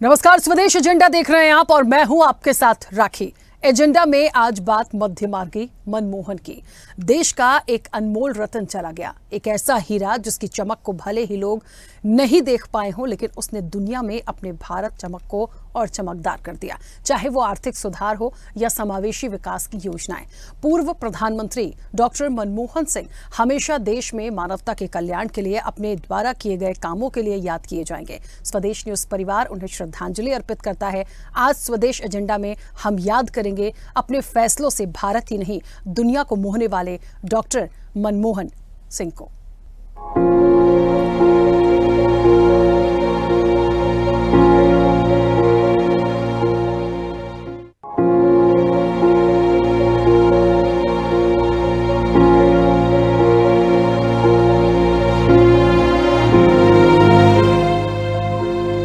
नमस्कार, स्वदेश एजेंडा देख रहे हैं आप और मैं हूं आपके साथ राखी। एजेंडा में आज बात मध्य मार्गी मनमोहन की। देश का एक अनमोल रत्न चला गया, एक ऐसा हीरा जिसकी चमक को भले ही लोग नहीं देख पाए हों, लेकिन उसने दुनिया में अपने भारत चमक को और चमकदार कर दिया। चाहे वो आर्थिक सुधार हो या समावेशी विकास की योजनाएं। पूर्व प्रधानमंत्री डॉक्टर मनमोहन सिंह हमेशा देश में मानवता के कल्याण के लिए अपने द्वारा किए गए कामों के लिए याद किए जाएंगे। स्वदेश न्यूज परिवार उन्हें श्रद्धांजलि अर्पित करता है। आज स्वदेश एजेंडा में हम याद करेंगे अपने फैसलों से भारत ही नहीं दुनिया को मोहने वाले डॉक्टर मनमोहन सिंह को।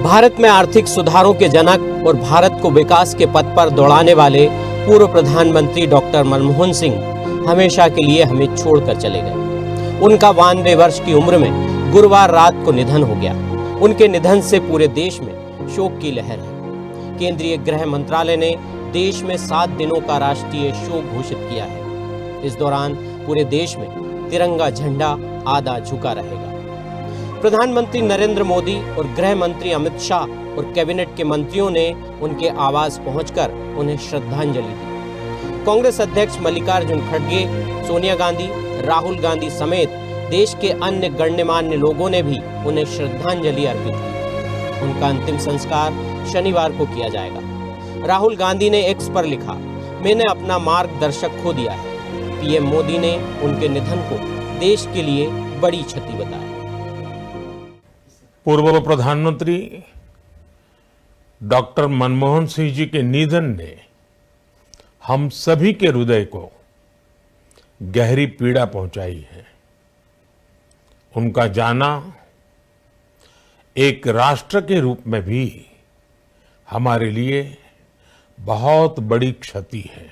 भारत में आर्थिक सुधारों के जनक और भारत को विकास के पथ पर दौड़ाने वाले पूर्व प्रधानमंत्री डॉक्टर मनमोहन सिंह हमेशा के लिए हमें छोड़कर चले गए। उनका 92 वर्ष की उम्र में गुरुवार रात को निधन हो गया। उनके निधन से पूरे देश में शोक की लहर है। केंद्रीय गृह मंत्रालय ने देश में 7 दिनों का राष्ट्रीय शोक घोषित किया है। इस दौरान पूरे देश में तिरंगा झंडा आधा झुका रहेगा। प्रधानमंत्री नरेंद्र मोदी और गृह मंत्री अमित शाह और कैबिनेट के मंत्रियों ने उनके आवास पहुंचकर उन्हें श्रद्धांजलि दी। कांग्रेस अध्यक्ष मल्लिकार्जुन खड़गे, सोनिया गांधी, राहुल गांधी समेत देश के अन्य गणमान्य लोगों ने भी उन्हें श्रद्धांजलि अर्पित की। उनका अंतिम संस्कार शनिवार को किया जाएगा। राहुल गांधी ने एक्स पर लिखा, मैंने अपना मार्गदर्शक खो दिया है। पीएम मोदी ने उनके निधन को देश के लिए बड़ी क्षति बताया। पूर्व प्रधानमंत्री डॉक्टर मनमोहन सिंह जी के निधन ने हम सभी के हृदय को गहरी पीड़ा पहुंचाई है। उनका जाना एक राष्ट्र के रूप में भी हमारे लिए बहुत बड़ी क्षति है।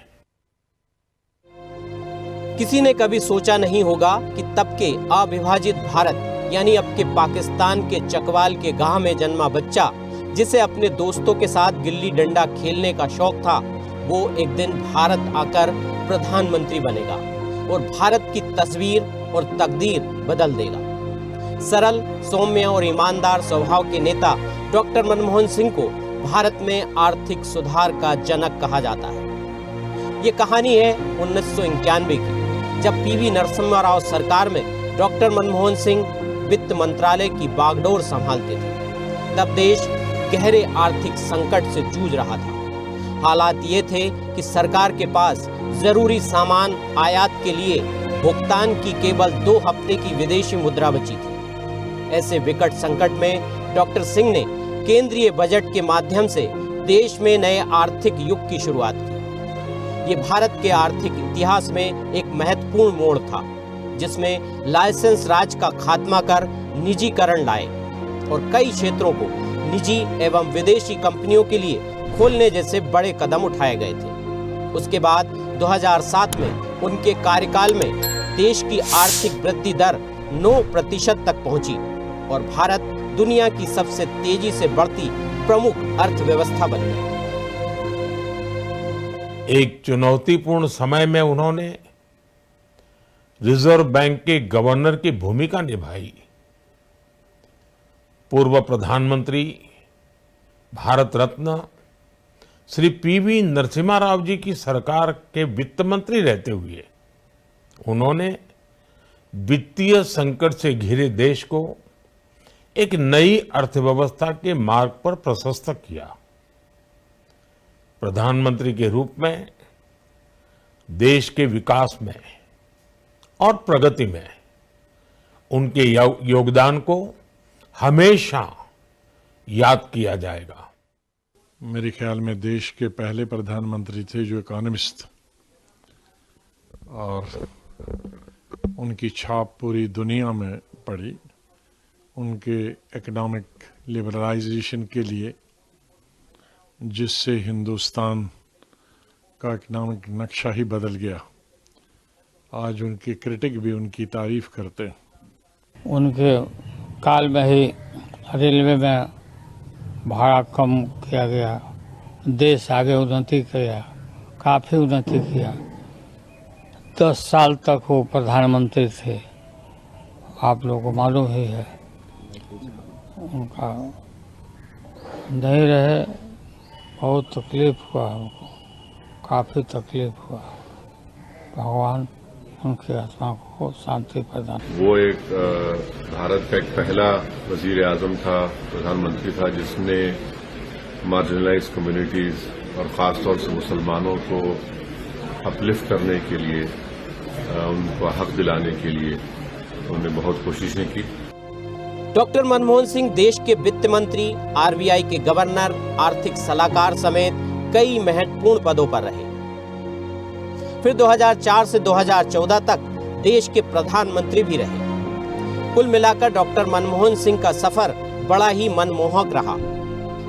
किसी ने कभी सोचा नहीं होगा कि तब के अविभाजित भारत यानी अब के पाकिस्तान के चकवाल के गांव में जन्मा बच्चा, जिसे अपने दोस्तों के साथ गिल्ली डंडा खेलने का शौक था, वो एक दिन भारत आकर प्रधानमंत्री बनेगा और भारत की तस्वीर और तकदीर बदल देगा। सरल, सौम्य और ईमानदार स्वभाव के नेता डॉक्टर मनमोहन सिंह को भारत में आर्थिक सुधार का जनक कहा जाता है। ये कहानी है 1991 की, जब पीवी नरसिम्हा राव सरकार में डॉक्टर मनमोहन सिंह वित्त मंत्रालय की बागडोर संभालते थे। तब देश गहरे आर्थिक संकट से जूझ रहा था। हालात ये थे कि सरकार के पास जरूरी सामान आयात के लिए भुगतान की केवल 2 हफ्ते की विदेशी मुद्रा बची थी। ऐसे विकट संकट में डॉक्टर सिंह ने केंद्रीय बजट के माध्यम से देश में नए आर्थिक युग की शुरुआत की। ये भारत के आर्थिक इतिहास में एक महत्वपूर्ण मोड़ था, जिसमें लाइसेंस राज का खात्मा कर निजीकरण लाए और कई क्षेत्रों को निजी एवं विदेशी कंपनियों के लिए खोलने जैसे बड़े कदम उठाए गए थे। उसके बाद 2007 में उनके कार्यकाल में देश की आर्थिक वृद्धि दर 9% तक पहुंची और भारत दुनिया की सबसे तेजी से बढ़ती प्रमुख अर्थव्यवस्था बन गई। एक चुनौतीपूर्ण समय में उन्होंने रिजर्व बैंक के गवर्नर की भूमिका निभाई। पूर्व प्रधानमंत्री भारत रत्न श्री पीवी नरसिम्हा राव जी की सरकार के वित्त मंत्री रहते हुए उन्होंने वित्तीय संकट से घिरे देश को एक नई अर्थव्यवस्था के मार्ग पर प्रशस्त किया। प्रधानमंत्री के रूप में देश के विकास में और प्रगति में उनके योगदान को हमेशा याद किया जाएगा। मेरे ख्याल में देश के पहले प्रधानमंत्री थे जो इकोनॉमिस्ट, और उनकी छाप पूरी दुनिया में पड़ी। उनके इकोनॉमिक लिबरलाइजेशन के लिए, जिससे हिंदुस्तान का इकोनॉमिक नक्शा ही बदल गया। आज उनके क्रिटिक भी उनकी तारीफ करते हैं। उनके काल में ही रेलवे में भाड़ा कम किया गया, देश आगे उन्नति किया, काफ़ी उन्नति किया। 10 साल तक वो प्रधानमंत्री थे, आप लोगों को मालूम ही है। उनका नहीं रहे, बहुत तकलीफ हुआ हमको, काफ़ी तकलीफ हुआ। भगवान उनकी आत्मा को शांति प्रदान। वो एक भारत का एक पहला वजीर आजम था, प्रधानमंत्री था, जिसने मार्जिनलाइज कम्युनिटीज और ख़ास तौर से मुसलमानों को अपलिफ्ट करने के लिए, उनको हक दिलाने के लिए उन्होंने बहुत कोशिशें की। डॉक्टर मनमोहन सिंह देश के वित्त मंत्री, आरबीआई के गवर्नर, आर्थिक सलाहकार समेत कई महत्वपूर्ण पदों पर रहे। फिर 2004 से 2014 तक देश के प्रधानमंत्री भी रहे। कुल मिलाकर डॉक्टर मनमोहन सिंह का सफर बड़ा ही मनमोहक रहा।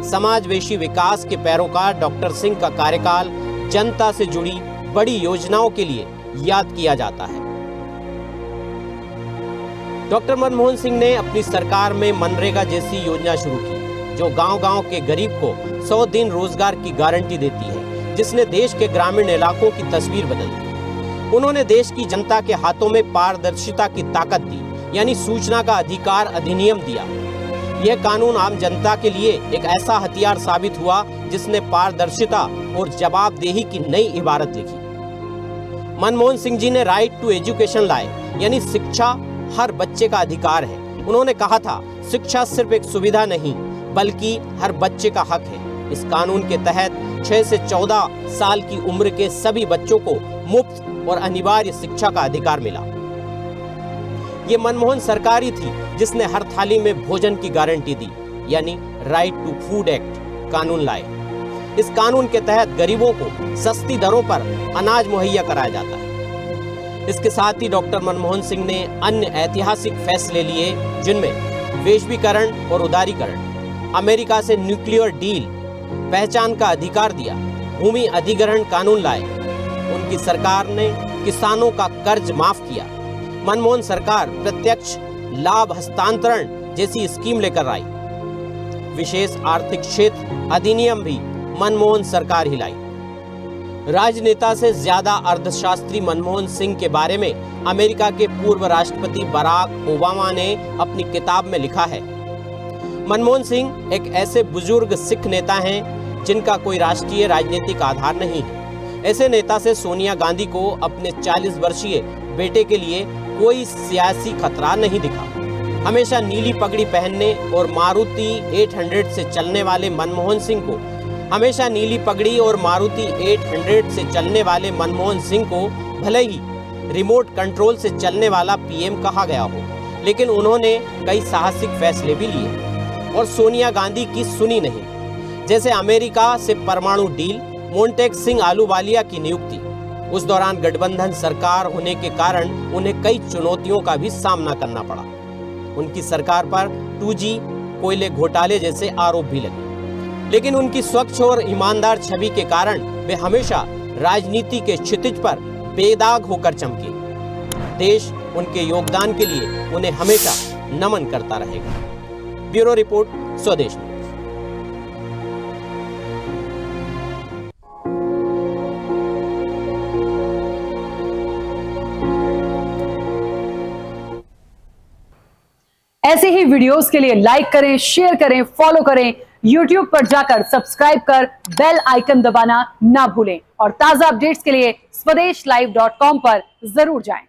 समाजवेशी विकास के पैरोकार डॉक्टर सिंह का कार्यकाल जनता से जुड़ी बड़ी योजनाओं के लिए याद किया जाता है। डॉक्टर मनमोहन सिंह ने अपनी सरकार में मनरेगा जैसी योजना शुरू की, जो गांव-गांव के गरीब को 100 दिन रोजगार की गारंटी देती है, जिसने देश के ग्रामीण इलाकों की तस्वीर बदल दी। उन्होंने देश की जनता के हाथों में पारदर्शिता की ताकत दी, यानी सूचना का अधिकार अधिनियम दिया। यह कानून आम जनता के लिए एक ऐसा हथियार साबित हुआ जिसने पारदर्शिता और जवाबदेही की नई इबारत लिखी। मनमोहन सिंह जी ने राइट टू एजुकेशन लाए, यानी शिक्षा हर बच्चे का अधिकार है। उन्होंने कहा था, शिक्षा सिर्फ एक सुविधा नहीं बल्कि हर बच्चे का हक है। इस कानून के तहत 6 से 14 साल की उम्र के सभी बच्चों को मुफ्त और अनिवार्य शिक्षा का अधिकार मिला। ये मनमोहन सरकार ही थी जिसने हर थाली में भोजन की गारंटी दी, यानी राइट टू फूड एक्ट कानून लाए। इस कानून के तहत गरीबों को सस्ती दरों पर अनाज मुहैया कराया जाता है। इसके साथ ही डॉक्टर मनमोहन सिंह ने अन्य ऐतिहासिक फैसले लिए, जिनमें वैश्वीकरण और उदारीकरण, अमेरिका से न्यूक्लियर डील, पहचान का अधिकार दिया, भूमि अधिग्रहण कानून लाए। उनकी सरकार ने किसानों का कर्ज माफ किया। मनमोहन सरकार प्रत्यक्ष लाभ हस्तांतरण जैसी स्कीम लेकर आई। विशेष आर्थिक क्षेत्र अधिनियम भी मनमोहन सरकार ही लाई। राजनेता से ज्यादा अर्थशास्त्री मनमोहन सिंह के बारे में अमेरिका के पूर्व राष्ट्रपति बराक ओबामा ने अपनी किताब में लिखा है। मनमोहन सिंह एक ऐसे बुजुर्ग सिख नेता हैं जिनका कोई राष्ट्रीय राजनीतिक आधार नहीं है। ऐसे नेता से सोनिया गांधी को अपने 40 वर्षीय बेटे के लिए कोई सियासी खतरा नहीं दिखा। हमेशा नीली पगड़ी पहनने और मारुति 800 से चलने वाले मनमोहन सिंह को हमेशा नीली पगड़ी और मारुति 800 से चलने वाले मनमोहन सिंह को भले ही रिमोट कंट्रोल से चलने वाला पीएम कहा गया हो, लेकिन उन्होंने कई साहसिक फैसले भी लिए और सोनिया गांधी की सुनी नहीं। जैसे अमेरिका से परमाणु डील, मोंटेक सिंह आलूवालिया की नियुक्ति। उस दौरान गठबंधन सरकार होने के कारण उन्हें कई चुनौतियों का भी सामना करना पड़ा। उनकी सरकार पर 2G, कोयले घोटाले जैसे आरोप भी लगे, लेकिन उनकी स्वच्छ और ईमानदार छवि के कारण वे हमेशा राजनीति के क्षितिज पर बेदाग होकर चमके। देश उनके योगदान के लिए उन्हें हमेशा नमन करता रहेगा। ब्यूरो रिपोर्ट, स्वदेश न्यूज। ऐसे ही वीडियोस के लिए लाइक करें, शेयर करें, फॉलो करें। YouTube पर जाकर सब्सक्राइब कर बेल आइकन दबाना ना भूलें और ताजा अपडेट्स के लिए swedeshlive.com पर जरूर जाएं।